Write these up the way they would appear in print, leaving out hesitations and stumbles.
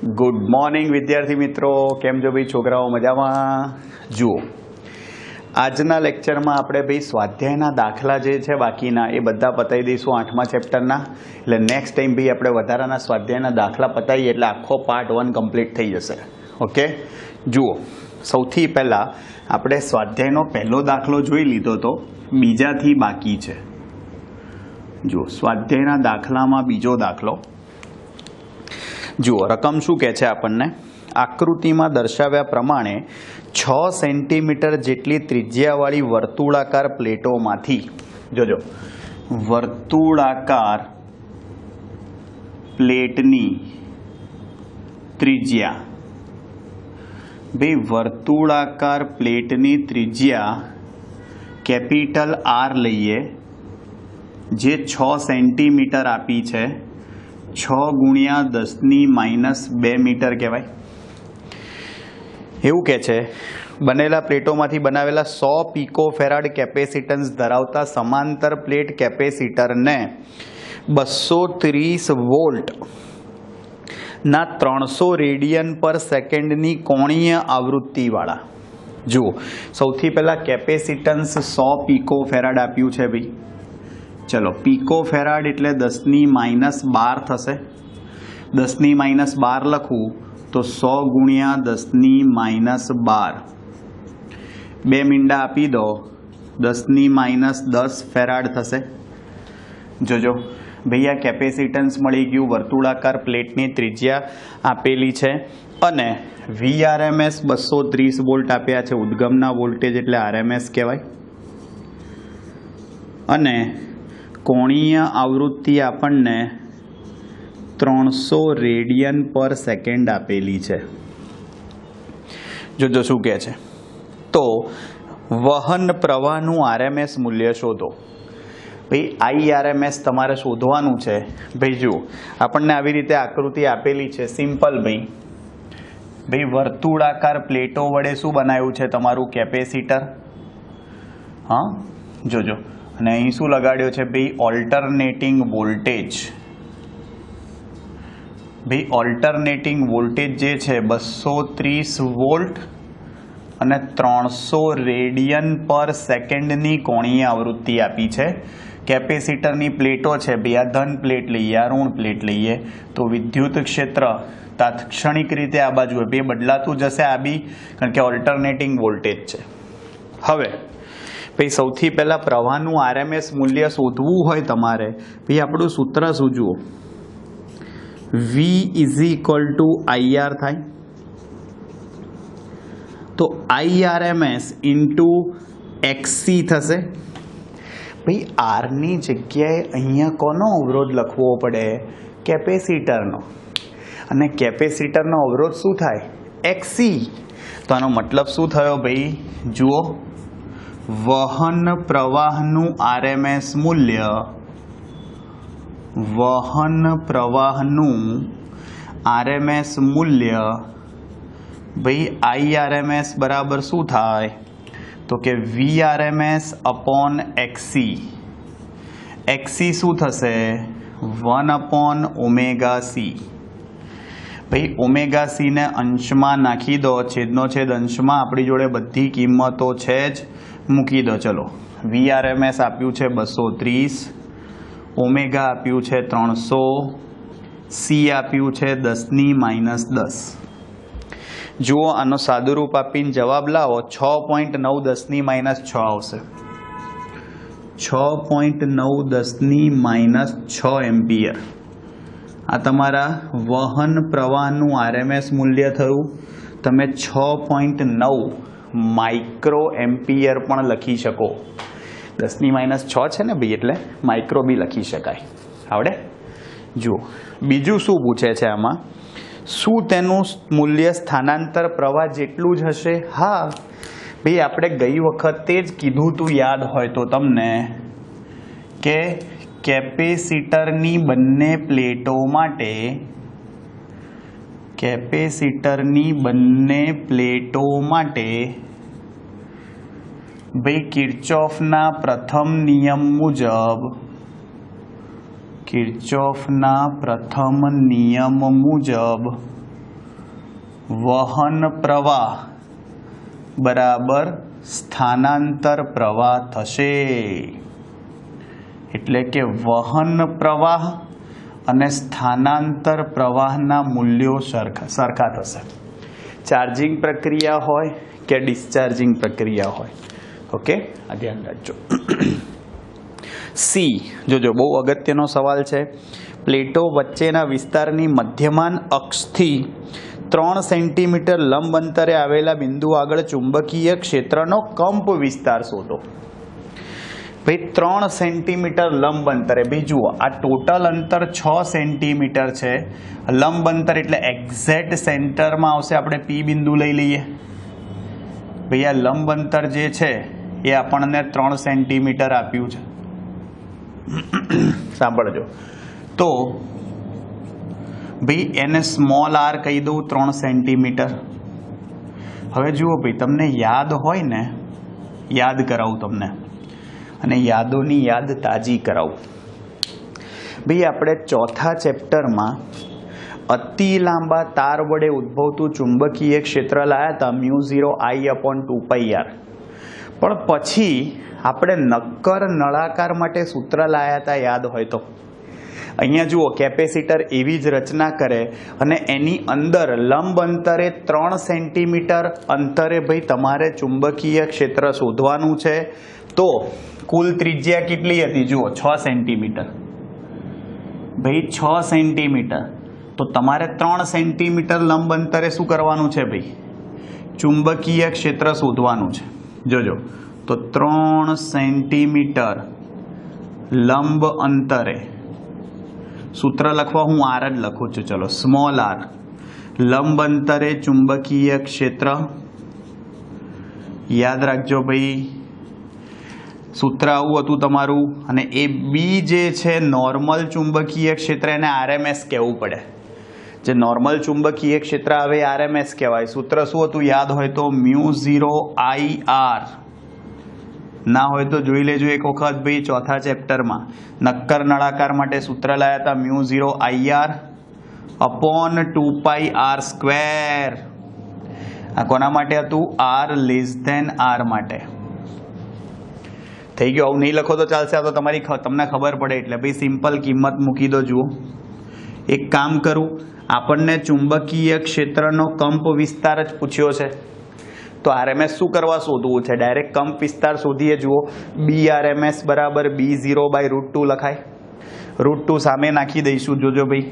Good morning विद्यार्थी मित्रों, केम जो भाई छोकराओ मजामां? जुओ, आजना लेक्चर में आपणे भाई स्वाध्यायना दाखला जे छे बाकीना ए बधा पतावी दईशुं 8मा चेप्टरना। એટલે नेक्स्ट टाइम भाई આપણે વધારાના સ્વાધ્યાયના દાખલા પતાવીએ એટલે આખો પાર્ટ 1 કમ્પ્લીટ થઈ જશે। ઓકે, જુઓ, સૌથી પહેલા આપણે સ્વાધ્યાયનો પહેલો દાખલો જોઈ લીધો તો બીજાથી બાકી છે। જુઓ, સ્વાધ્યાયના દાખલામાં બીજો દાખલો जुओ, रकम शू कहे छे आपने? आकृति में दर्शाव्या प्रमाणे 6 सेंटीमीटर जेटली त्रिज्यावाળી वर्तुळाकार प्लेटोमांथी, जोजो, वर्तुळाकार प्लेटनी त्रिज्या, भाई वर्तुळाकार प्लेटनी त्रिज्या कैपिटल आर लईए, जे 6 सेंटीमीटर आपी छे, 6 गुणिया 10⁻² मीटर कहवाय। एवं कहे छे बनेला प्लेटोमांथी बनावेला 100 पिकोफेराड केपेसिटन्स धरावता समांतर प्लेट केपेसिटर ने 230 वोल्ट ना 300 रेडियन पर सेकंड नी कोणीय आवृत्ति वाला। जो सौथी पहला केपेसिटन्स 100 पिकोफेराड आप्युं छे भाई। चलो, पिकोफेराड एटले 10⁻12 थशे। 10⁻12 लखूँ तो 100 गुणिया 10⁻12, 2 मींडा आपी दो, 10⁻10 फेराड थशे। जोजो भैया केपेसिटन्स मळी गयुं, वर्तुळाकार प्लेटनी त्रिज्या आपेली छे अने VRMS 230 वोल्ट आप्या छे। उद्गमना वोल्टेज एटले RMS कहेवाय अने कोणीय आवृत्ति आपने 300 रेडियन पर सेकंड आपेली है। जो शू कहे छे तो वहन प्रवाहनु RMS मूल्य शोधो। भाई IRMS तमारे शोधवानुं छे। भाई जो आपने आवी रीते आकृति आपेली है, सिंपल भाई वर्तुळाकार प्लेटो वडे शू बनाव्युं छे तमारुं केपेसिटर। हाँ, जोजो, અને અહીં શું લગાડ્યો છે ભાઈ? Alternating voltage. ભાઈ ઓલ્ટરનેટિંગ વોલ્ટેજ જે છે 230 વોલ્ટ અને 300 રેડિયન પર સેકન્ડની કોણીય આવૃત્તિ આપી છે। કેપેસિટરની પ્લેટો છે ભાઈ, આ ધન પ્લેટ લઈએ, આ ઋણ પ્લેટ લઈએ તો વિદ્યુત ક્ષેત્ર તાત્ક્ષણિક રીતે આ બાજુ બે બદલાતું જશે આ બી, કારણ કે ઓલ્ટરનેટિંગ વોલ્ટેજ છે। હવે भाई सौथी पहला प्रवाहनु RMS मूल्य शोधवू होय तमारे, भाई आपणुं सूत्र शुं जुओ? V = IR थाय तो IRMS × XC थशे। भाई R नी जग्याए अहींया कोनो अवरोध लखवो पड़े? केपेसिटरनो, अने केपेसिटरनो अवरोध शुं थाय? XC। तो आनो मतलब शुं थयो भाई? जुओ, वहन प्रवाहनु RMS मूल्य, वहन प्रवाहनु RMS मूल्य भाई IRMS बराबर शू थाय? तो के VRMS / XC। XC शू थशे? 1/ωc। भाई ωc ने अंश में नाखी दो, छेदनो छेद अंश में अपनी जोड़े बधी किंमतो छे ज, मूकी दो। चलो, VRMS आप्यु छे 230, ओमेगा आप्यु छे 300, C आप्यु छे 10⁻10। जुओ, आनो सादुरूप आपीने जवाब लावो 6.9 10⁻6 आवशे। 6.9 10⁻6 एम्पियर आ तमारा वहन प्रवाहनु RMS मूल्य थयुं। तमे 6.9 माइक्रो एम्पियर पण लखी शको। 10⁻6 छे ने भाई, एटले माइक्रो भी लखी शकाय। आवडे? जो बीजू शू पूछे छे आमां? शू तेनुं मूल्य स्थानांतर प्रवाह जेटलुं ज हशे? हाँ भाई, आपणे गई वखते ज कीधुं तुं याद होय तो तमने के केपेसिटरनी बंने प्लेटो माटे, केपेसिटरनी बंने प्लेटो माटे भाई किर्चॉफना प्रथम नियम मुजब किर्चॉफना प्रथम नियम मुजब વહન પ્રવાહ બરાબર સ્થાનાંતર પ્રવાહ થશે. એટલે કે વહન પ્રવાહ અને સ્થાનાંતર પ્રવાહના મૂલ્યો સરખા થશે. ચાર્જિંગ પ્રક્રિયા હોય કે ડિસ્ચાર્જિંગ પ્રક્રિયા હોય. ઓકે, આ ધ્યાન રાખજો. સી, જોજો બહુ અગત્યનો સવાલ છે. પ્લેટો વચ્ચેના વિસ્તારની મધ્યમાન અક્ષથી 3 સેન્ટીમીટર લંબ અંતરે આવેલા બિંદુ આગળ ચુંબકીય ક્ષેત્રનો કંપ વિસ્તાર શોધો. ભાઈ 3 સેન્ટીમીટર લંબ અંતરે, ભાઈ જુઓ આ ટોટલ અંતર 6 સેન્ટીમીટર છે. લંબ અંતર એટલે એક્ઝેક્ટ સેન્ટરમાં આવશે. આપણે પી બિંદુ લઈ લઈએ. ભાઈ આ લંબ અંતર જે છે એ આપણને 3 સેન્ટીમીટર આપ્યું છે. સાંભળજો. તો ભાઈ એને સ્મોલ આર કહી દઉં 3 સેન્ટીમીટર. હવે જુઓ ભાઈ, તમને યાદ હોય ને, યાદ કરાવું તમને, અને યાદોની યાદ તાજી કરાવું. ભાઈ આપણે ચોથા ચેપ્ટરમાં અતિ લાંબા તાર વડે ઉદ્ભવતું ચુંબકીય ક્ષેત્ર લાયા હતા μ0I/2πr. પણ પછી આપણે નક્કર નળાકાર માટે સૂત્ર લાયા હતા, યાદ હોય તો. અહીંયા જુઓ, કેપેસિટર એવી જ રચના કરે અને એની અંદર લંબ અંતરે 3 સેન્ટીમીટર અંતરે ભાઈ તમારે ચુંબકીય ક્ષેત્ર શોધવાનું છે. તો કુલ ત્રિજ્યા કેટલી હતી? જુઓ 6 સેન્ટીમીટર. ભાઈ 6 સેન્ટીમીટર, તો તમારે 3 સેન્ટીમીટર લંબ અંતરે શું કરવાનું છે ભાઈ? ચુંબકીય ક્ષેત્ર શોધવાનું છે. જોજો, તો 3 સેન્ટીમીટર લંબ અંતરે, સૂત્ર લખવા હું આર જ લખું છું. ચલો, સ્મોલ આર, લંબ અંતરે ચુંબકીય ક્ષેત્ર. યાદ રાખજો ભાઈ, સૂત્ર આવું હતું તમારું. અને એ બી જે છે નોર્મલ ચુંબકીય ક્ષેત્ર, એને આરએમએસ કહેવું પડે. જે નોર્મલ ચુંબકીય ક્ષેત્ર આવે એ આરએમએસ કહેવાય. સૂત્ર શું હતું યાદ હોય તો? μ0IR. ના હોય તો જોઈ લેજો એક વખત ભાઈ. ચોથા ચેપ્ટરમાં નક્કર નળાકાર માટે સૂત્ર લાયા હતા μ0IR/2πr². આ કોના માટે હતું? r<r માટે. થઈ ગયું. આવું નહીં લખો તો ચાલશે. આ તો તમને ખબર પડે એટલે ભાઈ સિમ્પલ કિંમત મૂકી દો. જુઓ, એક કામ કરું, આપણને ચુંબકીય ક્ષેત્રનો કંપ વિસ્તાર જ પૂછ્યો છે. તો આરએમએસ શું કરવા શોધવું છે? ડાયરેક્ટ કંપ વિસ્તાર શોધીએ. જુઓ, BRMS બરાબર B0/√2 લખાય. √2 સામે નાખી દઈશું. જોજો ભાઈ,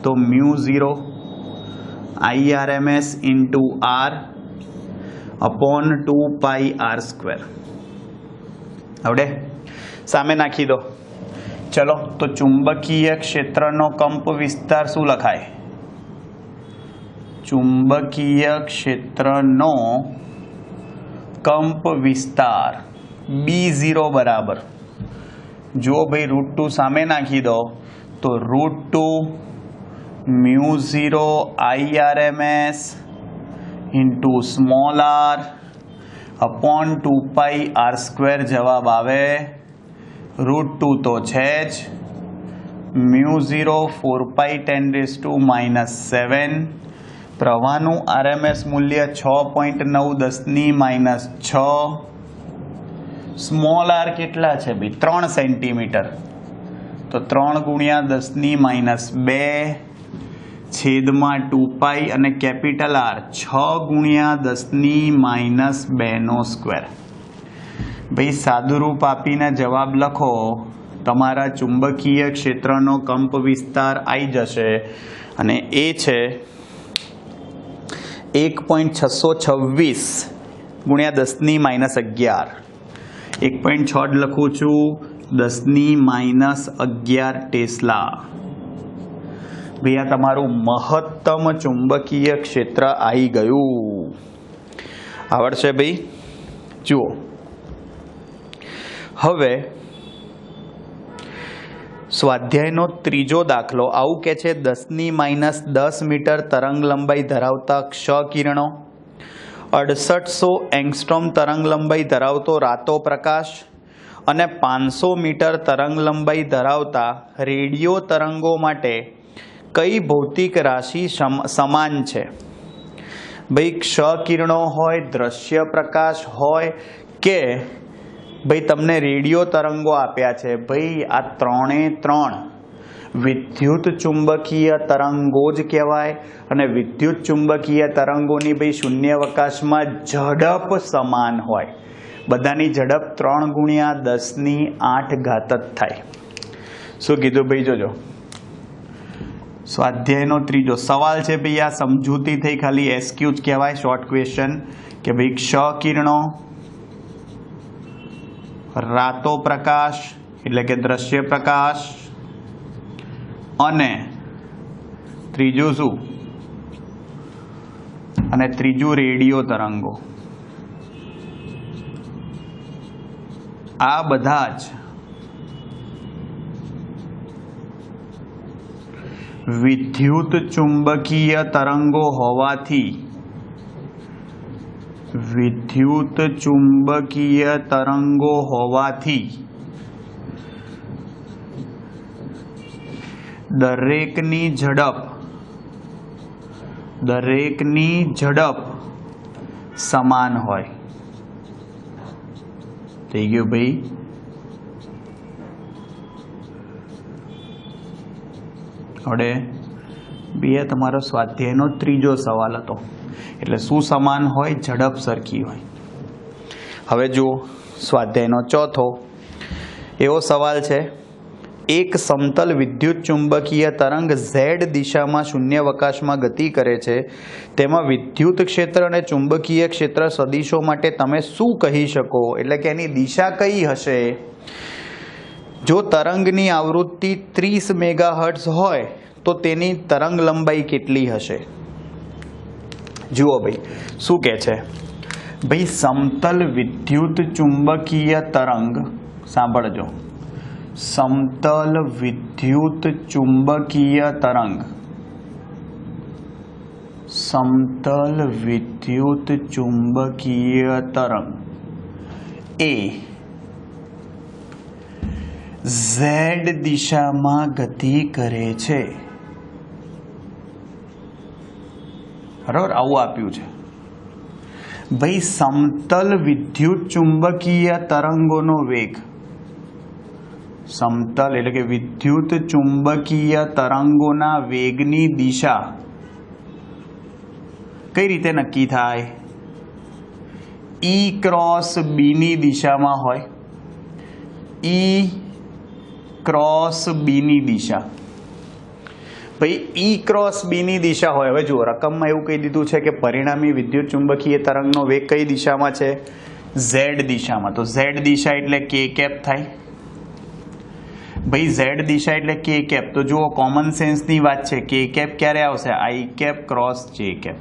તો μ0IRMS/r/2πr². આવડે? સામે નાખી દો. ચલો, તો ચુંબકીય ક્ષેત્રનો કંપ વિસ્તાર શું લખાય? ચુંબકીય ક્ષેત્રનો કંપ વિસ્તાર B0 બરાબર, જો ભાઈ √2 સામે નાખી દો તો √2 μ0IRMS/2πr² જવાબ આવે. √2 તો છે જ. μ0 4π10⁻⁷. પ્રવાહનું આરએમએસ મૂલ્ય 6.9 × 10⁻⁶. સ્મોલ આર કેટલા છે ભાઈ? 3 સેન્ટીમીટર. તો 3 × 10⁻²/2π અને કેપિટલ આર 6 × 10⁻². ભાઈ સાદુરૂપ આપીને જવાબ લખો. તમારા ચુંબકીય ક્ષેત્રનો કંપ વિસ્તાર આવી જશે અને એ છે 1.626 × 10⁻11. 1.6 લખું છું, 10⁻11 ટેસ્લા. ભાઈ આ તમારું મહત્તમ ચુંબકીય ક્ષેત્ર આવી ગયું. આવડશે ભાઈ? જુઓ, હવે સ્વાધ્યાયનો ત્રીજો દાખલો આવું કે છે 10⁻10 મીટર તરંગ લંબાઈ ધરાવતા ક્ષ કિરણો, 6800 એંગસ્ટ્રોમ તરંગ લંબાઈ ધરાવતો રાતો પ્રકાશ અને 500 મીટર તરંગ લંબાઈ ધરાવતા રેડિયો તરંગો માટે કઈ ભૌતિક રાશિ સમાન છે? भाई क्ष किरणों होय, दृश्य प्रकाश होय के भाई तमने रेडियो तरंगो आप्या छे। भाई आ त्रणेय त्रण विद्युत चुंबकीय तरंगो ज कहेवाय अने विद्युत चुंबकीय तरंगोनी भाई शून्यावकाशमां झड़प समान होय। बधानी झड़प 3 × 10⁸ ज थाय। शुं कीधुं भाई जोजो स्वाध्यायनो त्रीजो सवाल छे भाई आ समझूती थई खाली एसक्यू ज कहेवाय शॉर्ट क्वेश्चन के भाई क्ष किरणों रातो प्रकाश एटले के दृश्य प्रकाश अने त्रीजું શું અને ત્રીજું રેડિયો તરંગો આ બધા જ विद्युत चुंबकीय तरंगो होवाथी विद्युत चुंबकीय तरंगो होवाथी दरेकनी झड़प समान होय। थई गयुं भाई। हवे बे तमारो स्वाध्यायनो त्रीजो सवाल हतो एटले शुं समान होय, झड़प सरखी होय। हवे जो स्वाध्यायनो चौथो एवो सवाल छे, एक समतल विद्युत चुंबकीय तरंग Z दिशा में शून्यावकाश में गति करे छे तेमां विद्युत क्षेत्र अने चुंबकीय क्षेत्र सदिशो माटे तमे शुं कही शको, एटले के एनी दिशा कई हशे। जो तरंगनी आवृत्ति 30 मेगाहर्ट्ज होय तो तेनी तरंग लंबाई केटली हशे। जुओ भाई शुं कहे छे, भाई समतल विद्युत चुंबकीय तरंग सांभळजो, समतल विद्युत चुंबकीय तरंग, समतल विद्युत चुंबकीय तरंग ए Z दिशा में गति करे छे। बराबर आवुं आप्युं छे। भाई समतल विद्युत चुंबकीय तरंगोनो वेग, समतल एटले के विद्युत चुंबकीय तरंगोना वेगनी दिशा कई रीते नक्की थाय? E क्रॉस B नी दिशामां होय। E क्रॉस B नी दिशा, भाई E क्रॉस B नी दिशा होय। हवे जो रकम में एवुं कही दीधुं छे के परिणामी विद्युत चुंबकीय तरंगनो वेग कई दिशामां छे? Z दिशामां। तो Z दिशा एटले K कैप थाय। भाई Z दिशा एटले K कैप। तो जुओ कॉमन सेन्स नी वात छे, K कैप क्यारे आवशे? I cap cross J cap.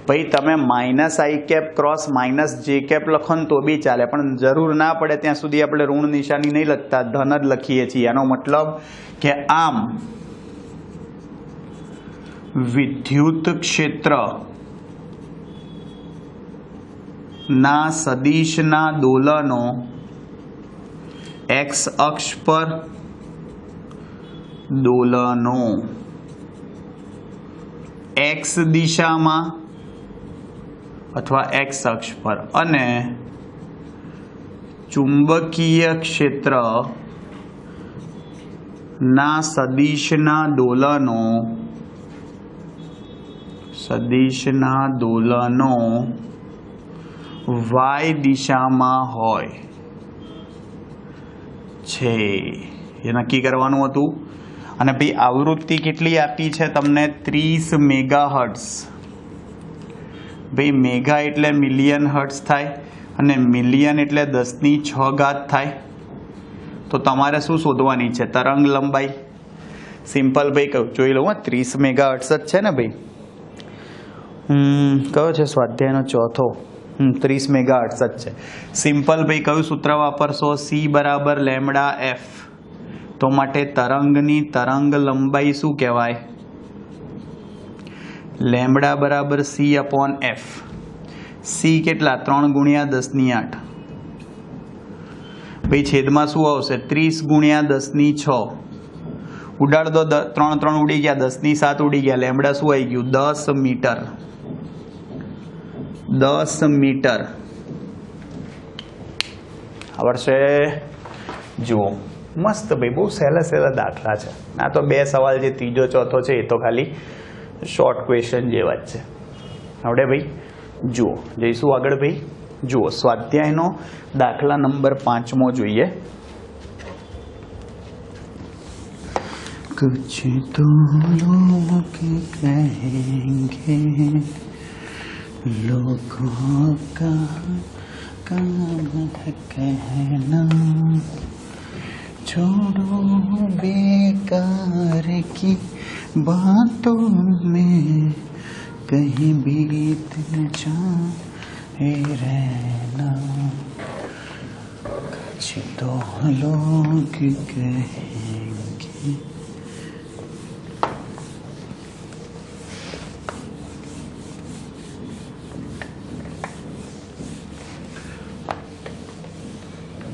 भाई तमे -I cap cross -J cap लखो तो भी चाले, पण जरूर ना पड़े त्यां सुधी आपणे ऋण निशानी नहीं लखता, धन ज लखीए छीए। आनो मतलब के आम विद्युत क्षेत्र ना सदिशना दोलनो एक्स अक्ष पर दोलनो एक्स दिशा में अथवा एक्स अक्ष पर अने चुंबकीय क्षेत्र ना सदिशना दोलनो वाय दिशा में होय छे। ये नक्की करवानुं हतुं। अने भाई आवृत्ति केटली आपी छे तमने? 30 मेगाहर्ट्ज। भाई मेगा एटले मिलियन हर्ट्ज थाय अने मिलियन एटले 10⁶ थाय। तो तमारे शुं शोधवानी छे? तरंग लंबाई। सिंपल भाई कहूं जोई लो 30 मेगाहर्ट्ज ज छे ने भाई। कयो छे स्वाध्यायनो चौथो? 30 मेगाहर्ट्ज ज छे। सिंपल भाई कયું सूत्र वापरशो? C बराबर λf। तो माटे तरंगनी तरंग लंबाई शुं कहेवाय? लैम्बडा बराबर C/F। C केटला? 3 × 10⁸। भाई छेदमां शुं आवशे? 30 × 10⁶ ઉડાડ દો, 3 3 ઉડી ગયા, 10 ની 7 ઉડી ગયા, લેમડા શું આવી ગયું 10 મીટર. 10 મીટર આવડશે? જુઓ મસ્ત ભાઈ, બહુ સહેલા સહેલા દાખલા છે. આ તો 2 સવાલ જે ત્રીજો ચોથો છે એ તો ખાલી શોર્ટ ક્વેશ્ચન જેવા જ છે. આવડે ભાઈ? જુઓ જઈશું આગળ ભાઈ. જુઓ સ્વાધ્યાયનો દાખલા નંબર 5મો જોઈએ. कुछ तो लोग कहेंगे लोगों का काम है कहना छोड़ो बेकार की बातों में कहीं बीत न जाए रहना कुछ तो लोग कहेंगे.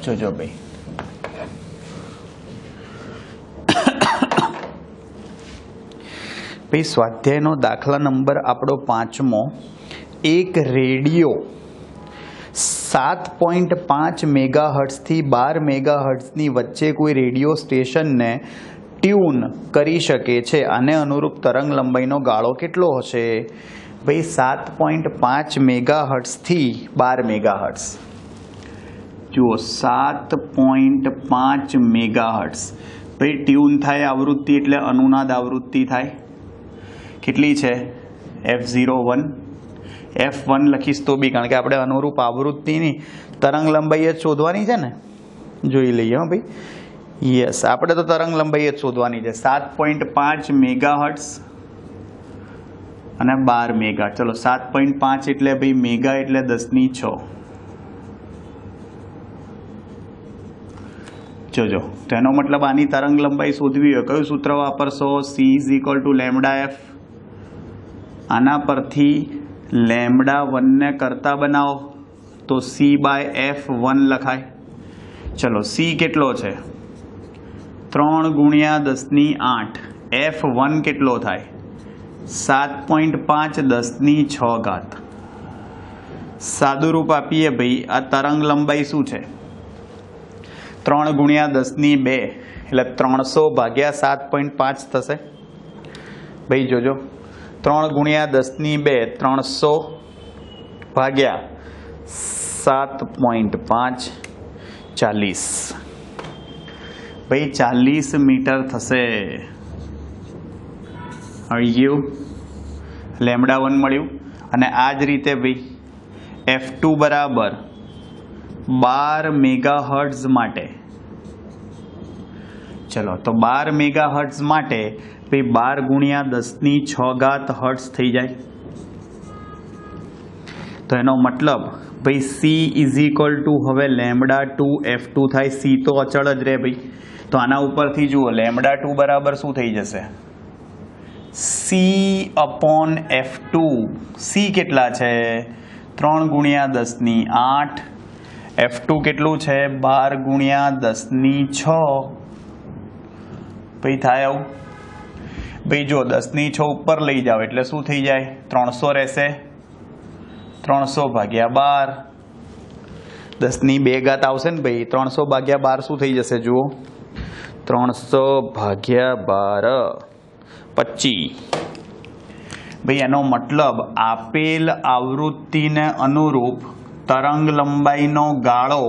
જોજો ભાઈ, ભાઈ સ્વાધ્યાયનો દાખલા નંબર આપણો 5મો. એક રેડિયો 7.5 મેગાહર્ટ્ઝથી 12 મેગાહર્ટ્ઝની વચ્ચે કોઈ રેડિયો સ્ટેશનને ટ્યુન કરી શકે છે. આને અનુરૂપ તરંગ લંબાઈનો ગાળો કેટલો હશે? ભાઈ 7.5 મેગાહર્ટ્ઝથી 12 મેગાહર્ટ્ઝ. જુઓ 7.5 મેગાહર્ટ્ઝ ભાઈ ટ્યુન થાય આવૃત્તિ એટલે અનુનાદ આવૃત્તિ થાય. કેટલી છે? F01. F1 લખીશ તો બી, કારણ કે આપણે અનુરૂપ આવૃત્તિની તરંગ લંબાઈ જ શોધવાની છે ને. જોઈ લઈએ હો ભાઈ. યસ, આપણે તો તરંગ લંબાઈ જ શોધવાની છે. 7.5 મેગાહર્ટ્ઝ અને 12 મેગા. ચલો 7.5 એટલે ભાઈ મેગા એટલે 10⁶. જોજો, તો એનો મતલબ આની તરંગ લંબાઈ શોધવી હોય કયું સૂત્ર વાપરશો? C = λf. આના પરથી λ1 ને કરતા બનાવો તો C/F1 લખાય. ચલો C કેટલો છે? 3 × 10⁸. F1 કેટલો થાય? 7.5 10⁶. સાદું રૂપ આપીએ ભાઈ, આ તરંગ લંબાઈ શું છે? 3 × 10⁵ એટલે 300 / 7.5 થશે. ભાઈ જોજો, 3 × 10⁵ 300 / 7.5 40. ભાઈ 40 મીટર થશે. આવી ગયું, λ1 મળ્યું. અને આ જ રીતે ભાઈ F2 બરાબર 12 મેગાહર્ટ્ઝ માટે. ચલો તો 12 મેગાહર્ટ્ઝ માટે ભાઈ 12 × 10⁶ હર્ટ્ઝ થઈ જાય. તો એનો મતલબ ભાઈ C = હવે λ2 F2 થાય. C તો અચળ જ રહે ભાઈ. તો આના ઉપરથી જુઓ λ2 બરાબર શું થઈ જશે? C/F2. C કેટલા છે? 3 × 10⁸. F2 કેટલું છે? 12 × 10⁶. ભાઈ થાય આવું. ભાઈ જો 10⁶ ઉપર લઈ જાઓ એટલે શું થઈ જાય? 300 રહેશે. 300 / 12. 10⁵ આવશે ને ભાઈ. 300 / 12 શું થઈ જશે? જુઓ 300 / 12 25. ભાઈ એનો મતલબ આપેલ આવૃત્તિને અનુરૂપ તરંગ લંબાઈનો ગાળો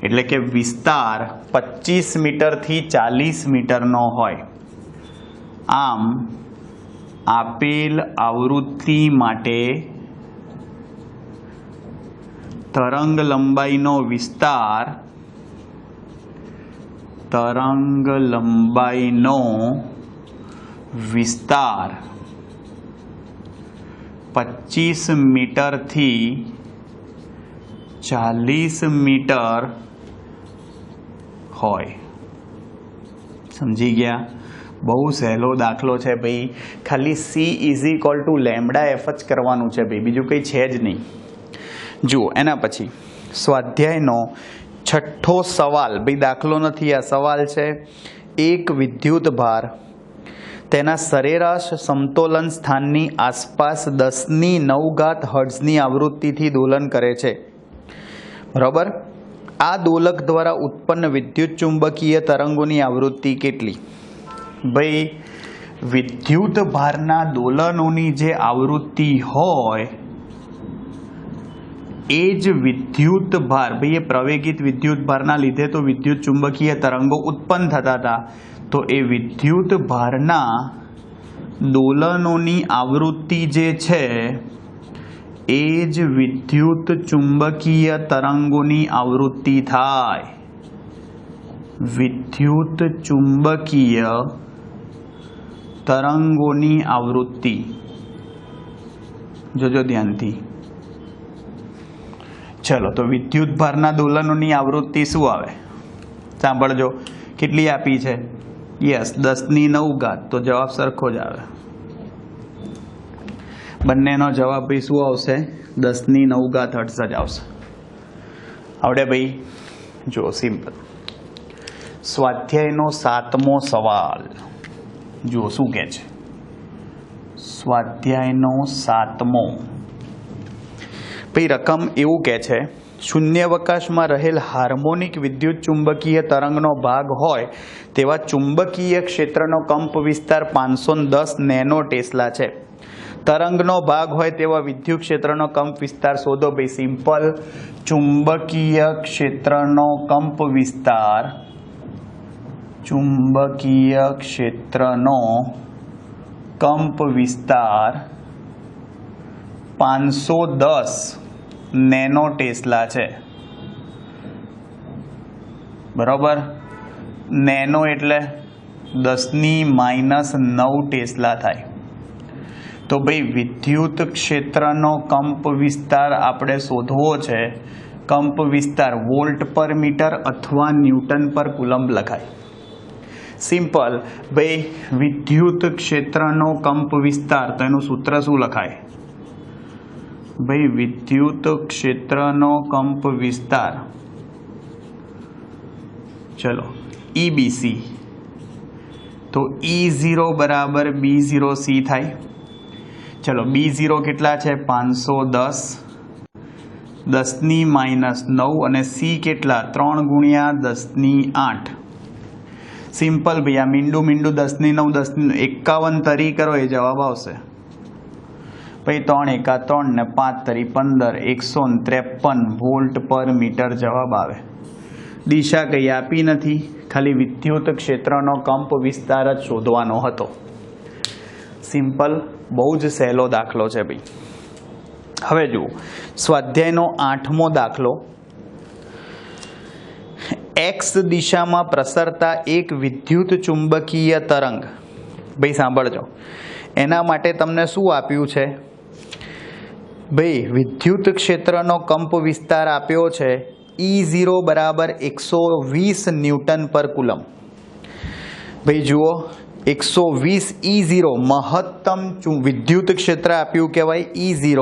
એટલે કે વિસ્તાર 25 મીટરથી 40 મીટરનો હોય. આમ આપેલ આવૃત્તિ માટે તરંગ લંબાઈનો વિસ્તાર 25 મીટરથી 40 મીટર હોય. સમજી ગયા? બહુ સહેલો દાખલો છે ભાઈ. ખાલી C = λf જ કરવાનું છે ભાઈ, બીજું કંઈ છે જ નહીં. જુઓ એના પછી સ્વાધ્યાયનો 6થો સવાલ. ભાઈ દાખલો નથી, આ સવાલ છે. એક વિદ્યુત ભાર તેના સરેરાશ સમતોલન સ્થાનની આસપાસ 10⁹ હર્ટ્ઝની આવૃત્તિથી દોલન કરે છે, બરાબર. આ દોલક દ્વારા ઉત્પન્ન વિદ્યુત ચુંબકીય તરંગોની આવૃત્તિ કેટલી? ભાઈ, વિદ્યુત ભારના દોલનોની જે આવૃત્તિ હોય એ જ વિદ્યુત ભાર, ભાઈ એ પ્રવેગિત વિદ્યુત ભારના લીધે તો વિદ્યુત ચુંબકીય તરંગો ઉત્પન્ન થતા હતા, તો એ વિદ્યુત ભારના દોલનોની આવૃત્તિ જે છે એ જ વિદ્યુત ચુંબકીય તરંગોની આવૃત્તિ થાય. વિદ્યુત ચુંબકીય તરંગોની આવૃત્તિ જોજો ધ્યાનથી. ચલો, તો વિદ્યુત ભારના દોલનોની આવૃત્તિ શું આવે? સાંભળજો, કેટલી આપી છે? યસ, 10⁹. તો જવાબ સરખો જ આવે. બંનેનો જવાબ ભાઈ શું આવશે? 10⁹ હર્ટ્ઝ જ આવશે. આવડે ભાઈ? જો સિમ્પલ. સ્વાધ્યાયનો 7મો સવાલ જુઓ શું કહે છે. સ્વાધ્યાયનો 7મો ભાઈ રકમ એવું કહે છે, શૂન્યાવકાશમાં રહેલ હાર્મોનિક વિદ્યુત ચુંબકીય તરંગનો ભાગ હોય તેવા ચુંબકીય ક્ષેત્રનો કંપ વિસ્તાર 510 નેનો ટેસ્લા છે. તરંગનો ભાગ હોય તેવા વિદ્યુત ક્ષેત્રનો કંપ વિસ્તાર શોધો. ભાઈ સિમ્પલ. ચુંબકીય ક્ષેત્રનો કંપ વિસ્તાર, ચુંબકીય ક્ષેત્રનો કંપ વિસ્તાર 510 નેનો ટેસ્લા છે, બરાબર. નેનો એટલે 10⁻⁹ ટેસ્લા થાય. તો ભાઈ વિદ્યુત ક્ષેત્રનો કંપ વિસ્તાર આપણે શોધવો છે. કંપ વિસ્તાર વોલ્ટ પર મીટર અથવા ન્યૂટન પર કુલમ્બ લખાય. સિમ્પલ. ભાઈ વિદ્યુત ક્ષેત્રનો કંપ વિસ્તાર, તો એનું સૂત્ર શું લખાય? ભાઈ વિદ્યુત ક્ષેત્રનો કંપ વિસ્તાર, ચલો EBC, તો E0 બરાબર B0C થાય. ચલો B0 કેટલા છે? 510 10⁻⁹ અને C કેટલા? 3 × 10⁸. સિમ્પલ ભાઈ. આ મીંડું 10⁹ 51 તરી કરો એ જવાબ આવશે. ભાઈ 3 એકા 3 ને 5 તરી 15, 153 વોલ્ટ પર મીટર જવાબ આવે. દિશા કંઈ આપી નથી, ખાલી વિદ્યુત ક્ષેત્રનો કંપ વિસ્તાર જ શોધવાનો હતો. સિમ્પલ. બહુ જ સહેલો દાખલો છે ભાઈ. હવે જુઓ સ્વાધ્યાયનો 8મો દાખલો. X દિશામાં પ્રસરતા એક વિદ્યુત ચુંબકીય તરંગ, ભાઈ સાંભળજો, એના માટે તમને શું આપ્યું છે? ભાઈ વિદ્યુત ક્ષેત્રનો કંપ વિસ્તાર આપ્યો છે E0 બરાબર 120 ન્યૂટન પર કુલમ. ભાઈ જુઓ 120 E0 મહત્તમ વિદ્યુત ક્ષેત્ર આપ્યું કહેવાય E0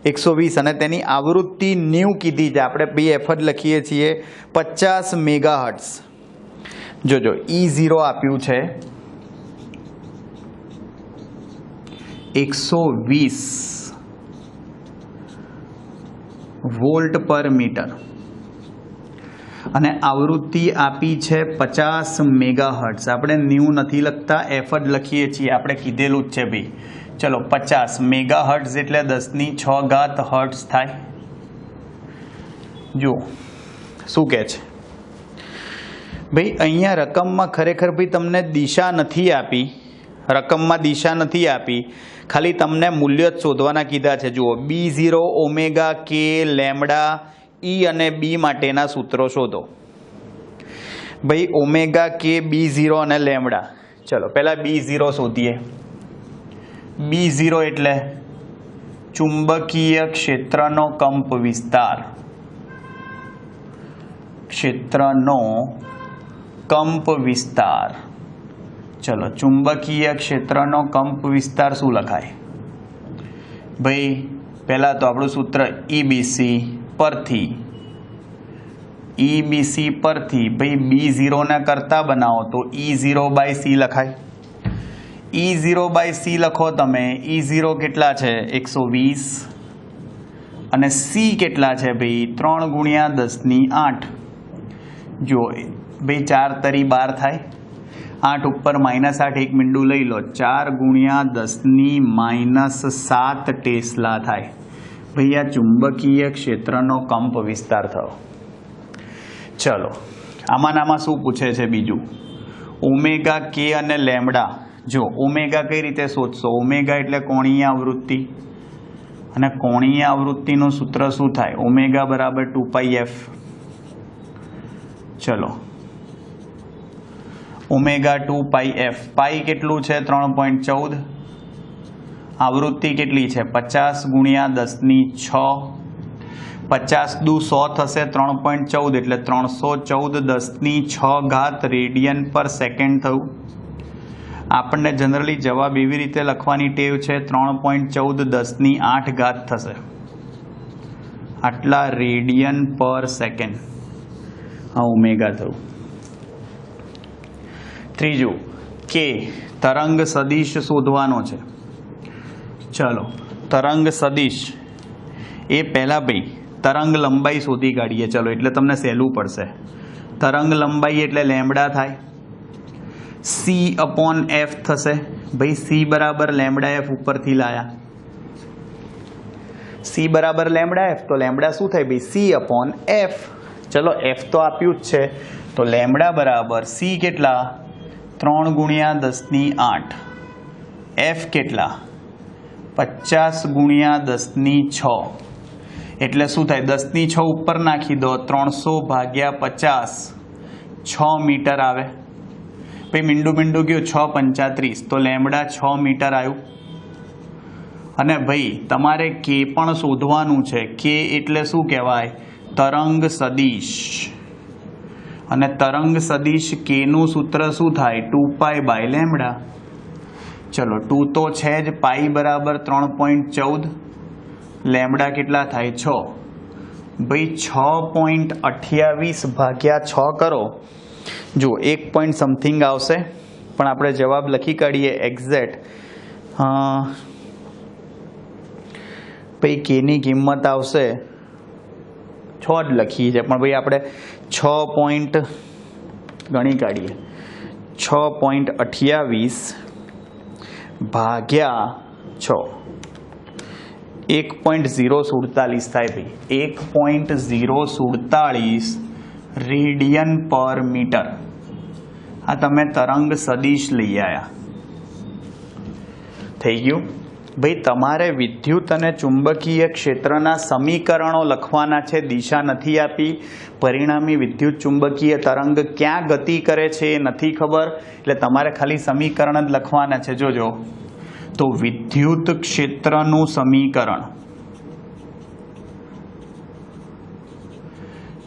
120, અને તેની આવૃત્તિ 90 કીધી છે. આપણે BF જ લખીએ છીએ 50 મેગાહર્ટ્ઝ. જોજો E0 આપ્યું છે 120 વોલ્ટ પર મીટર અને આવૃત્તિ આપી છે 50 મેગાહર્ટ્ઝ. આપણે 90 નથી લખતા, F જ લખીએ છીએ, આપણે કીધેલું જ છે ભાઈ. ચલો 50 મેગાહર્ટ્ઝ એટલે 10⁶ હર્ટ્ઝ થાય. જુઓ શું કહે છે ભાઈ. અહીંયા રકમમાં ખરેખર ભાઈ તમને દિશા નથી આપી, રકમમાં દિશા નથી આપી, ખાલી તમને મૂલ્ય જ શોધવાના કીધા છે. જુઓ B0 omega K lambda E અને B માટેના સૂત્રો શોધો. ભાઈ ઓમેગા K B0 અને લેમ્ડા. ચલો પહેલાં B0 શોધીએ. B0 એટલે ચુંબકીય ક્ષેત્રનો કંપ વિસ્તાર, ક્ષેત્રનો કંપ વિસ્તાર. ચલો ચુંબકીય ક્ષેત્રનો કંપ વિસ્તાર શું લખાય? ભાઈ પહેલાં તો આપણું સૂત્ર EBC પરથી EBC परथी भाई B0 ने करता बनावो तो E0/C लखाय। E0/C लखो तमे E0 केटला छे 120 અને C केटला छे भाई 3 × 10⁸। जो भाई 4 तरी 12 थाय, 8 ऊपर -8 एक मींडू लई लो, 4 × 10⁻7 टेस्ला थाय। भाई आ चुंबकीय क्षेत्रनो कंप विस्तार थयो। चलो आमां शुं पूछे छे बीजू, ओमेगा के अने लेमडा। जो ओमेगा कई रीते शोधशो, ओमेगा एटले कोणीय आवृत्ति અને કોણીય આવૃત્તિનું સૂત્ર શું થાય? ઓમેગા બરાબર 2πf। ચલો ઓમેગા 2πf, પાઈ કેટલું છે 3.14, આવૃત્તિ કેટલી છે 50 × 10⁶। 50 દુ 100 થશે, 3.14 એટલે 314 રેડિયન પર સેકન્ડ થયું। આપણને જનરલી જવાબ એવી રીતે લખવાની ટેવ છે 3.14 10⁸ થશે, આટલા રેડિયન પર સેકન્ડ। આ ઓમેગા થયું। ત્રીજું કે તરંગ સદિશ શોધવાનો છે। ચલો તરંગ સદિશ એ પહેલા ભાઈ તરંગ લંબાઈ શોધી કાઢીએ। ચલો એટલે તમને સહેલું પડશે। તરંગ લંબાઈ એટલે લેમ્બડા થાય, C/F થશે। भाई C बराबर λF ऊपर थी लाया, C बराबर λF तो लेमड़ा शू थाय भाई C/F। चलो F तो आप्युं ज छे तो लेमड़ा बराबर C केटला 3 × 10⁸, F केटला 50 × 10⁶। એટલે શું થાય 10⁶ ઉપર નાખી દો, 300/50 6 मीटर આવે। भाई मींडू मींडू गयो 6×35 तो लेमड़ा 6 मीटर आयु। अने भाई तमारे के पण शोधवानुं छे। के एटले शुं कहेवाय? तरंग सदिश। अने तरंग सदिश के नुं सूत्र शुं थाय? 2π/λ। चलो 2 तो छे ज, पाई बराबर 3.14, लेमड़ा केटला थाय 6। भाई 6.28/6 करो, जो 1 पॉइंट समथिंग आवशे, पण आपणे जवाब लखी काढीए एक्जेक्ट। भाई के नी किंमत आवशे 6 ज लखी छे, पण भाई आपणे 6 पॉइंट गणी काढीए, 6.28/6 1.047 थाय। भाई 1.047 रेडियन पर मीटर। आ तमे तरंग सदिश लई आया। थई गयुं। भाई तमारे विद्युत अने चुंबकीय क्षेत्रना समीकरणों लखवाना छे, दिशा नथी आपी, परिणामी विद्युत चुंबकीय तरंग क्या गति करे छे ए नथी खबर, એટલે તમારે ખાલી સમીકરણ જ લખવાના છે। જોજો તો વિદ્યુત ક્ષેત્રનું સમીકરણ,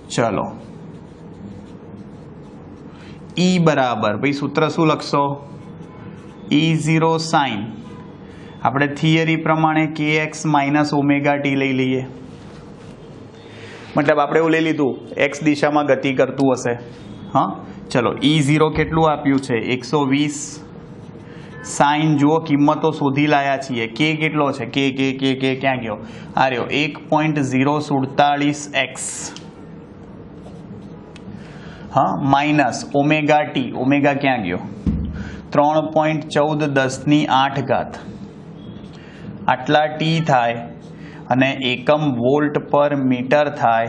ચલો E बराबर भाई सूत्र शू लखशो? E0 sin, આપણે थियरी प्रमाणे kx - ओमेगा t લઈ લઈએ। मतलब આપણે એવું લઈ લીધું x દિશામાં ગતિ કરતું હશે। હા ચલો E0 કેટલું આપ્યું છે 120 sin, જુઓ કિંમતો શોધી લાયા છીએ। k કેટલો છે? k ક્યાં ગયો? આ રહ્યો 1.047x। हाँ माइनस ओमेगा टी, ओमेगा क्या गयो 3.14 आटला टी थाय अने एकम वोल्ट पर मीटर थाय।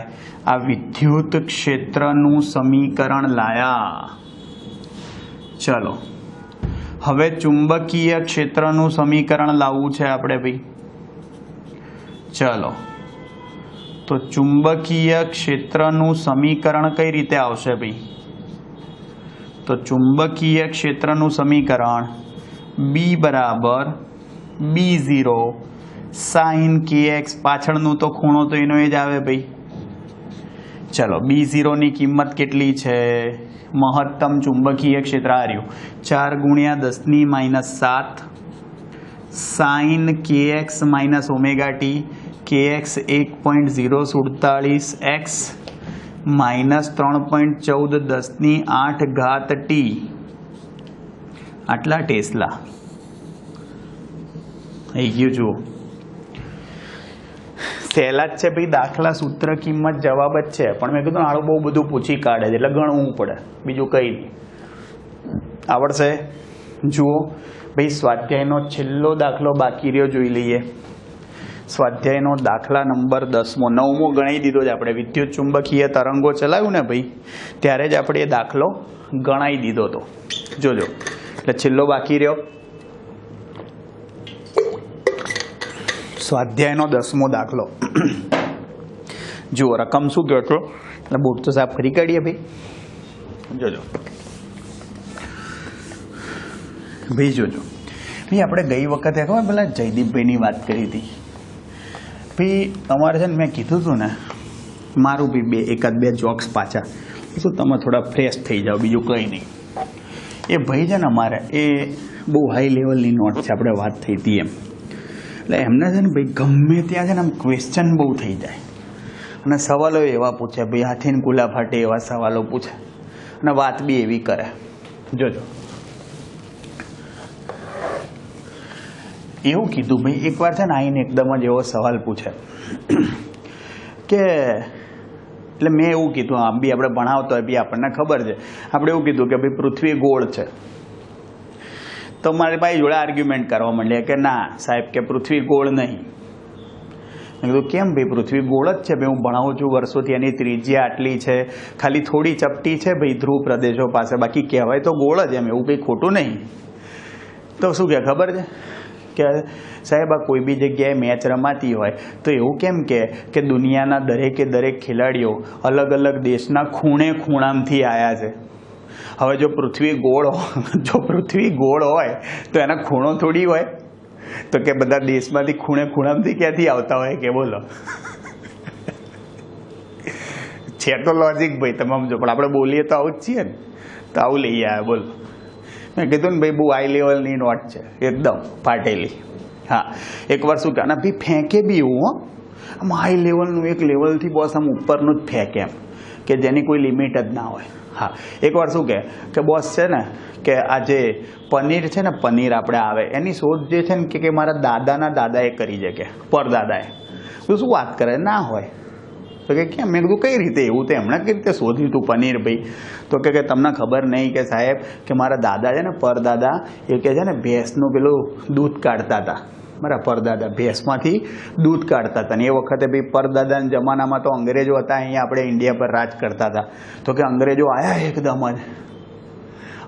आ विद्युत क्षेत्रनु समीकरण लाया। चलो हवे चुंबकीय क्षेत्रनु समीकरण लाववुं छे आपणे भाई। चलो तो चुंबकीय क्षेत्रनु समीकरण कई रीते आवशे भाई? तो चुंबकीय क्षेत्रनु समीकरण B बराबर B0 sin kx, पाछळनो तो खूणो तो एनो ज आवे भाई। चलो B0 नी किंमत केटली छे? महत्तम चुंबकीय क्षेत्र आ रह्युं 4 × 10⁻7 sin kx - omega t। kx 1.047x -3.14 10⁸ આટલા ટેસ્લા થઈ ગયું. જુઓ સહેલા જ છે ભાઈ દાખલા, સૂત્ર, કિંમત, જવાબ જ છે, પણ મેં કીધું આળું બહુ બધું પૂછી કાઢે છે એટલે ગણવું પડે, બીજું કંઈ નહીં. આવડશે? જુઓ ભાઈ સ્વાધ્યાયનો છેલ્લો દાખલો બાકી રહ્યો, જોઈ લઈએ. સ્વાધ્યાયનો દાખલા નંબર 10મો, 9મો ગણાવી દીધો છે આપણે. વિદ્યુત ચુંબકીય તરંગો ચલાવ્યું ને ભાઈ, ત્યારે જ આપણે એ દાખલો ગણાવી દીધો હતો. જોજો, એટલે છેલ્લો બાકી રહ્યો સ્વાધ્યાયનો 10મો દાખલો. જુઓ રકમ શું કહો છો, એટલે બોર્ડ તો સાફ કરી કાઢીએ ભાઈ. જોજો ભાઈ, જોજો ભાઈ, આપણે ગઈ વખતે ખબર પેલા જયદીપભાઈની વાત કરી હતી ભાઈ. તમારે છે ને મેં કીધું હતું ને, મારું બી એકાદ બે જોક્સ પાછા શું તમે થોડા ફ્રેશ થઈ જાઓ, બીજું કંઈ નહીં. એ ભાઈ છે ને અમારે એ બહુ હાઈ લેવલની નોટ છે, આપણે વાત થઈ હતી એમ. એટલે એમને છે ને ભાઈ ગમે ત્યાં છે ને આમ ક્વેશ્ચન બહુ થઈ જાય અને સવાલો એવા પૂછે ભાઈ, હાથીને કુલા ફાટે એવા સવાલો પૂછે અને વાત બી એવી કરે. જોજો એવું કીધું ભાઈ, એકવાર છે ને આવીને એકદમ જ એવો સવાલ પૂછે કે, એટલે મેં એવું કીધું, આમ બી આપણે ભણાવતો હોય બી આપણને ખબર છે, આપણે એવું કીધું કે ભાઈ પૃથ્વી ગોળ છે. તો મારી ભાઈ જોડે આર્ગ્યુમેન્ટ કરવા માંડ્યા કે ના સાહેબ કે પૃથ્વી ગોળ નહીં. મેં કીધું કેમ ભાઈ, પૃથ્વી ગોળ જ છે ભાઈ, હું ભણાવું છું વર્ષોથી, એની ત્રિજ્યા આટલી છે, ખાલી થોડી ચપટી છે ભાઈ ધ્રુવ પ્રદેશો પાસે, બાકી કહેવાય તો ગોળ જ એમ, એવું કંઈ ખોટું નહીં. તો શું કહે ખબર છે કે સાહેબ આ કોઈ બી જગ્યાએ મેચ રમાતી હોય તો એવું કેમ કે દુનિયાના દરેકે દરેક ખેલાડીઓ અલગ અલગ દેશના ખૂણે ખૂણામાંથી આવ્યા છે. હવે જો પૃથ્વી ગોળ હોય તો એના ખૂણો થોડી હોય, તો કે બધા દેશમાંથી ખૂણે ખૂણામાંથી ક્યાંથી આવતા હોય કે બોલો. છે તો લોજિક ભાઈ તમામ, જો પણ આપણે બોલીએ તો આવું જ છીએ ને, તો આવું લઈ આવ્યા બોલો. મેં કીધું ને ભાઈ બહુ હાઈ લેવલની નોટ છે, એકદમ ફાટેલી. હા, એકવાર શું કહે, અને ભાઈ ફેંકે બી એવું હો, આમ હાઈ લેવલનું, એક લેવલથી બોસ આમ ઉપરનું જ ફેંકે એમ, કે જેની કોઈ લિમિટ જ ના હોય. હા, એકવાર શું કહે કે બોસ છે ને કે આ જે પનીર છે ને, પનીર આપણે આવે એની શોધ જે છે ને કે મારા દાદાના દાદાએ કરી છે, કે પરદાદાએ. તો શું વાત કરે, ના હોય તો કે કેમ? મેં કીધું કઈ રીતે, એવું તો એમણે કઈ રીતે શોધ્યું હતું પનીર ભાઈ? તો કે તમને ખબર નહીં કે સાહેબ કે મારા દાદા છે ને પરદાદા, એ કે છે ને ભેંસનું પેલું દૂધ કાઢતા હતા. મારા પરદાદા ભેંસમાંથી દૂધ કાઢતા હતા. ને એ વખતે ભાઈ પરદાદાના જમાનામાં તો અંગ્રેજો હતા, અહીંયા આપણે ઇન્ડિયા પર રાજ કરતા હતા. તો કે અંગ્રેજો આવ્યા એકદમ જ,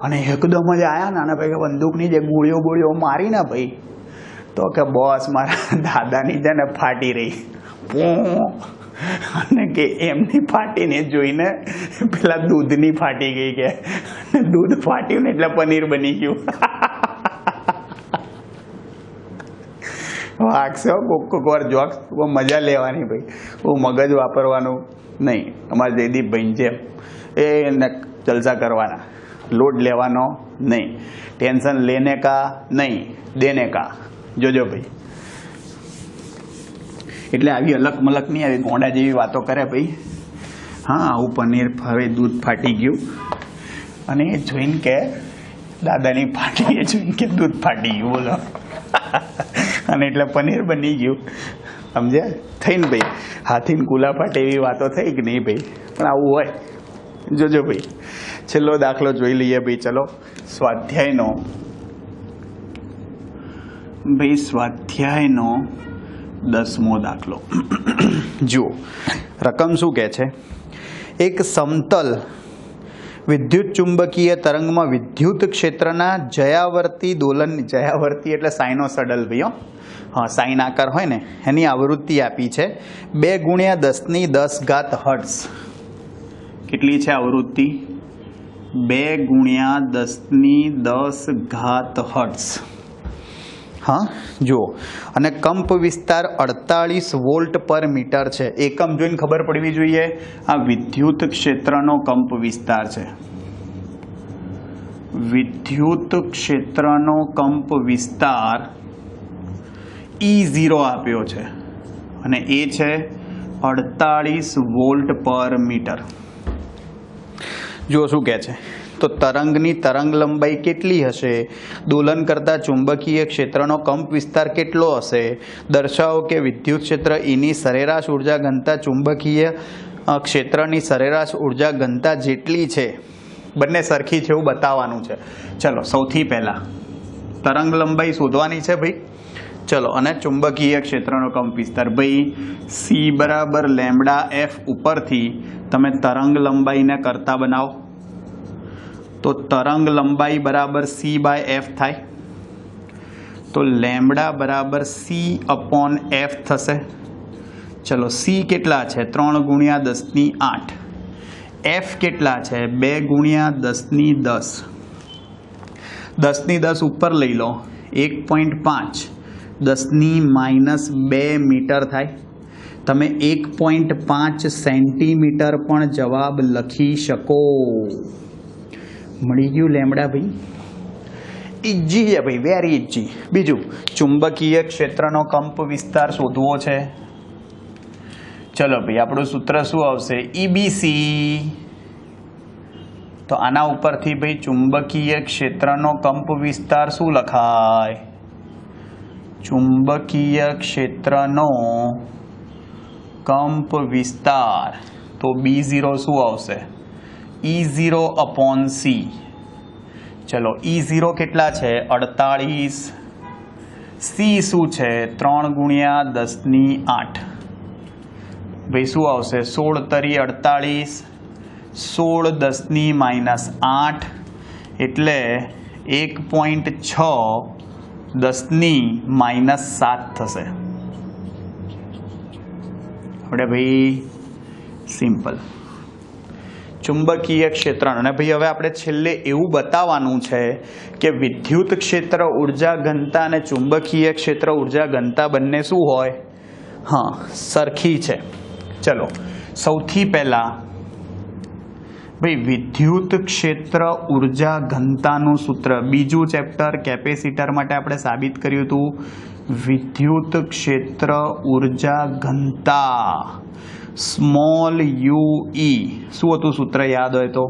અને એકદમ જ આવ્યા ને, અને ભાઈ બંદૂકની જે ગોળીઓ મારી ને ભાઈ, તો કે બોસ મારા દાદાની છે ને ફાટી રહી. અને કે એમની ફાટીને જોઈને પેલા દૂધની ફાટી ગઈ, કે દૂધ ફાટ્યું ને એટલે પનીર બની ગયું. વાગશે કોક વાર જોક્સ, બહુ મજા લેવાની ભાઈ, બહુ મગજ વાપરવાનું નહીં. અમારા જયદીપભાઈ જેમ એને જલસા કરવાના, લોડ લેવાનો નહીં, ટેન્શન લેને કા નહીં, દેને કા. જોજો ભાઈ, એટલે આવી અલગ મલકની આવી ગોંડા જેવી વાતો કરે ભાઈ. હા, આવું પનીર હવે દૂધ ફાટી ગયું, અને એ જોઈને કે દાદાની ફાટી, એ જોઈને કે દૂધ ફાટી ગયું બોલો. અને એટલે પનીર બની ગયું. સમજ્યા? થઈને ભાઈ હાથીને કુલા ફાટે એવી વાતો થઈ કે નહીં ભાઈ, પણ આવું હોય. જોજો ભાઈ, છેલ્લો દાખલો જોઈ લઈએ ભાઈ. ચલો, સ્વાધ્યાયનો 10મો દાખલો. જુઓ રકમ શું કહે છે, એક સમતલ વિદ્યુત ચુંબકીય તરંગમાં વિદ્યુત ક્ષેત્રના જયાવર્તી દોલન, જયાવર્તી એટલે સાઇનોસોડલ ભાઈઓ, હા સાઇન આકાર હોય ને, એની આવૃત્તિ આપી છે 2 × 10⁻10 હર્ટ્ઝ. કેટલી છે આવૃત્તિ? 2 × 10⁻10 હર્ટ્ઝ. હા જુઓ, અને કંપ વિસ્તાર 48 વોલ્ટ પર મીટર છે. એકમ જોઈને ખબર પડવી જોઈએ, આ વિદ્યુત ક્ષેત્રનો કંપ વિસ્તાર છે. વિદ્યુત ક્ષેત્રનો કંપ વિસ્તાર E0 આપ્યો છે, અને એ છે 48 વોલ્ટ પર મીટર. જો શું કહે છે, તો તરંગની તરંગ લંબાઈ કેટલી હશે, દોલન કરતા ચુંબકીય ક્ષેત્રનો કંપ વિસ્તાર કેટલો હશે, દર્શાવો કે વિદ્યુત ક્ષેત્ર એની સરેરાશ ઉર્જા ઘનતા ચુંબકીય ક્ષેત્રની સરેરાશ ઉર્જા ઘનતા જેટલી છે, બંને સરખી છે એવું બતાવવાનું છે. ચલો સૌથી પહેલાં તરંગ લંબાઈ શોધવાની છે ભાઈ. ચલો, અને ચુંબકીય ક્ષેત્રનો કંપ વિસ્તાર ભાઈ સી બરાબર લેમ્ડા એફ ઉપરથી તમે તરંગ લંબાઈને કરતા બનાવો તો તરંગ લંબાઈ બરાબર સી બાય એફ થાય. તો લેમ્ડા બરાબર સી અપોન એફ થશે. ચલો, સી કેટલા છે 3 ગુણ્યા 10⁸. એફ કેટલા છે 2 ગુણ્યા 10⁻10. 10⁻10 ઉપર લઈ લો 1.5 10⁻−2 મીટર થાય. તમે 1.5 સેન્ટીમીટર પણ જવાબ લખી શકો. મળી ગયું લેમ્ડા ભાઈ. ઇઝી છે ભાઈ, વેરી ઇઝી. બીજું, ચુંબકીય ક્ષેત્રનો કંપ વિસ્તાર શોધવો છે. ચલો ભાઈ, આપણું સૂત્ર શું આવશે, ઈબીસી. તો આના ઉપરથી ભાઈ ચુંબકીય ક્ષેત્રનો કંપ વિસ્તાર શું લખાય, ચુંબકીય ક્ષેત્રનો કંપ વિસ્તાર. તો B0 શું આવશે, E0 અપોન સી. ચલો, E0 કેટલા છે 48. સી શું છે 3 ગુણ્યા 10⁸. ભાઈ શું આવશે 16 તરી 48, 16 10⁻8 એટલે 1.6 10⁻7 થશે. આપણે ભાઈ સિમ્પલ ચુંબકીય ક્ષેત્ર. અને ભાઈ હવે આપણે છેલ્લે એવું બતાવવાનું છે કે વિદ્યુત ક્ષેત્ર ઉર્જા ઘનતા અને ચુંબકીય ક્ષેત્ર ઉર્જા ઘનતા બંને શું હોય, હા સરખી છે. ચલો, સૌથી પહેલા ભાઈ વિદ્યુત ક્ષેત્ર ઉર્જા ઘનતાનું સૂત્ર, બીજું ચેપ્ટર કેપેસિટર માટે આપણે સાબિત કર્યું હતું. વિદ્યુત ક્ષેત્ર ઉર્જા ઘનતા સ્મોલ UE શું હતું સૂત્ર યાદ હોય તો,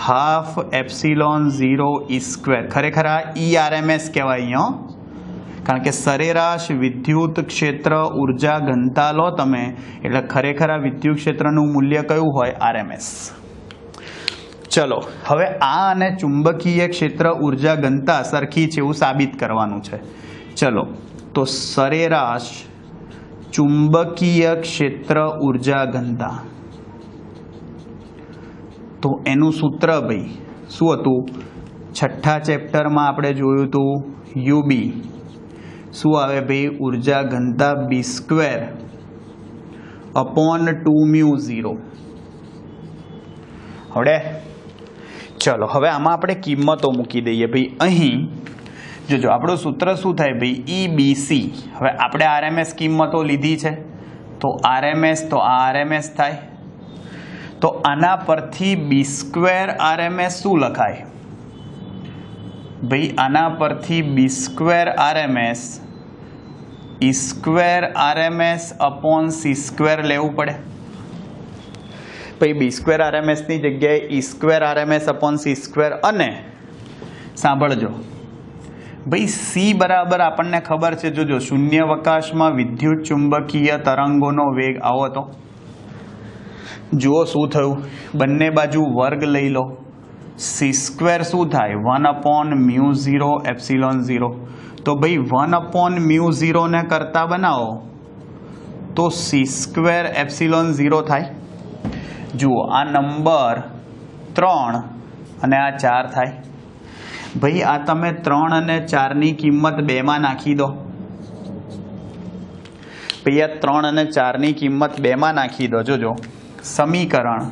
હાફ એપ્સિલોન 0 E². ખરેખર આ ERMS કહેવાય અહીંયા, કારણ કે સરેરાશ વિદ્યુત ક્ષેત્ર ઉર્જા ઘનતા લો તમે એટલે ખરેખર આ વિદ્યુત ક્ષેત્રનું મૂલ્ય કયું હોય, RMS. ચલો, હવે આ અને ચુંબકીય ક્ષેત્ર ઉર્જા ઘનતા સરખી છે એવું સાબિત કરવાનું છે. ચલો, તો સરેરાશ ચુંબકીય ક્ષેત્ર ઉર્જા ઘનતા, તો એનું સૂત્ર ભાઈ શું હતું, છઠ્ઠા ચેપ્ટરમાં આપણે જોયું હતું UB શું આવે ભાઈ, ઉર્જા ઘનતા B² અપોન 2μ0. હવે ચલો, હવે આમાં આપણે કિંમતો મૂકી દઈએ ભાઈ. અહીં જોજો આપણું સૂત્ર શું થાય ભાઈ, EBC. હવે આપણે RMS કિંમતો લીધી છે તો RMS, તો આ RMS થાય. તો આના પરથી B² RMS શું લખાય ભાઈ, આના પરથી B² RMS E² RMS upon C² લેવું પડે. ભાઈ B² RMS ની જગ્યાએ E² RMS અપોન C². અને સાંભળજો ભાઈ, સી બરાબર આપણને ખબર છે, જોજો શૂન્યાવકાશમાં વિદ્યુત ચુંબકીય તરંગોનો વેગ આવો હતો. જુઓ શું થયું, બંને બાજુ વર્ગ લઈ લો. C² શું થાય 1/μ0 એપ્સિલોન 0. તો ભાઈ 1/μ0 ને કરતા બનાવો તો C² એપ્સિલોન 0 થાય. જુઓ આ નંબર 3 અને આ 4 થાય. ભાઈ આ તમે 3 અને 4 ની કિંમત 2 માં નાખી દો. ભાઈ આ 3 અને 4 ની કિંમત 2 માં નાખી દો. જોજો સમીકરણ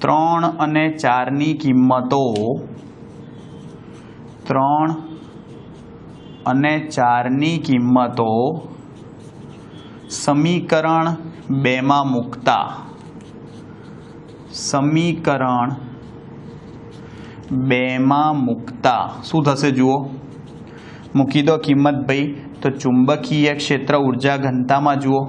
3 અને 4 ની કિંમતો, 3 અને 4 ની કિંમતો સમીકરણ 2 માં મૂકતા, સમીકરણ 2 માં મૂકતા શું થશે જુઓ, મૂકી દો કિંમત ભાઈ. તો ચુંબકીય ક્ષેત્ર ઉર્જા ઘનતામાં જુઓ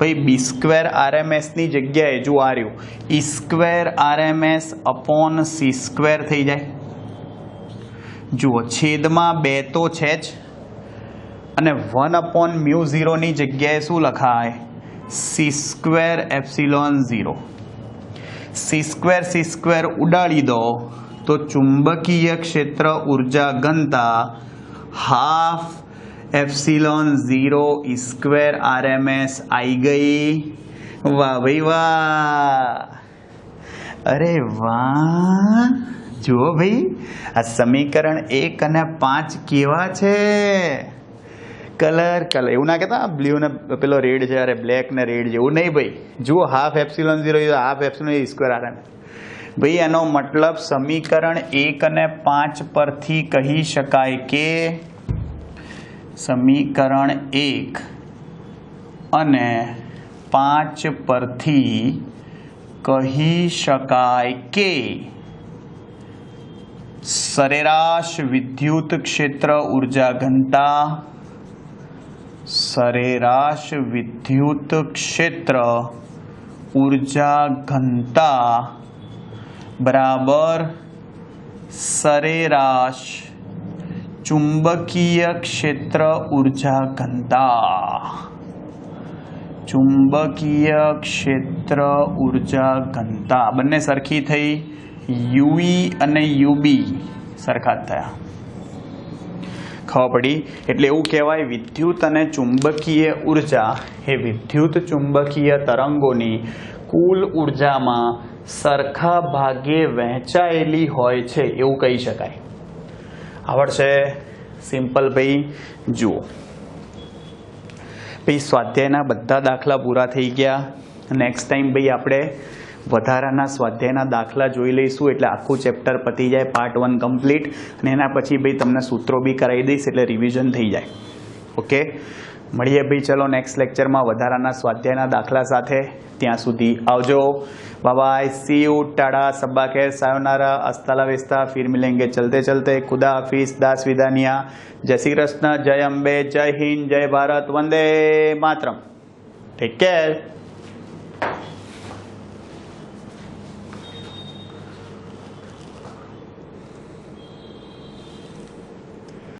भाई B square R M S ની જગ્યાએ જો આ રહ્યું E square R M S upon C square થઈ જાય. જુઓ છેદમાં 2 તો છે જ અને 1/μ0 ની જગ્યાએ શું લખાય C square epsilon 0. C square ઉડાડી દો તો ચુંબકીય ક્ષેત્ર ઉર્જા ઘનતા half epsilon 0 square R M S आई गई. वाह भाई वाह, अरे वाह. जुओ भाई आ समीकरण 1 અને 5 કેવા છે. કલર એવું ના કહેતા બ્લુ ને પેલો રેડ છે, અરે બ્લેક ને રેડ જેવું નહીં ભાઈ. જુઓ half epsilon 0 half epsilon square R M ભાઈ. એનો મતલબ સમીકરણ 1 અને 5 પરથી કહી શકાય કે સમીકરણ 1 અને 5 પરથી કહી શકાય કે સરેરાશ વિદ્યુત ક્ષેત્ર ઉર્જા ઘનતા સરેરાશ વિદ્યુત ક્ષેત્ર ઉર્જા ઘનતા બરાબર સરેરાશ चुंबकीय क्षेत्र ऊर्जा घनता. चुंबकीय क्षेत्र ऊर्जा घनता बने सरखी थई. यूई अने यूबी सरखा थया. खबर पड़ी एटले एवुं कहेवाय विद्युत अने चुंबकीय ऊर्जा ए विद्युत चुंबकीय तरंगोनी कुल ऊर्जामां सरखा भागे वहेंचायेली होय छे एवुं कही शकाय. आवड़शे सिंपल भाई. जुओ भाई स्वाध्यायना बधा दाखला पूरा थई गया. नेक्स्ट टाइम भाई आपणे वधाराना स्वाध्यायना दाखला जोई लईशुं एटले आखुं चेप्टर पती जाए. पार्ट 1 कम्प्लीट अने एना पछी भाई तमने सूत्रों बी करावी दईश एटले रिविजन थई जाए. ओके મળીએ ભાઈ. चलो नेक्स्ट लेक्चर में वधाराना स्वाध्यायना दाखला साथे. ત્યાં સુધી આવજો. Bye bye, see you, tata, सब्बा खैर, सायोनारा, अस्ताला वेस्ता. फिर मिलेंगे चलते चलते. खुदा हाफिज, दास विदानिया. जय श्री कृष्ण, जय अम्बे, जय हिंद, जय भारत, वंदे मातरम. Take care.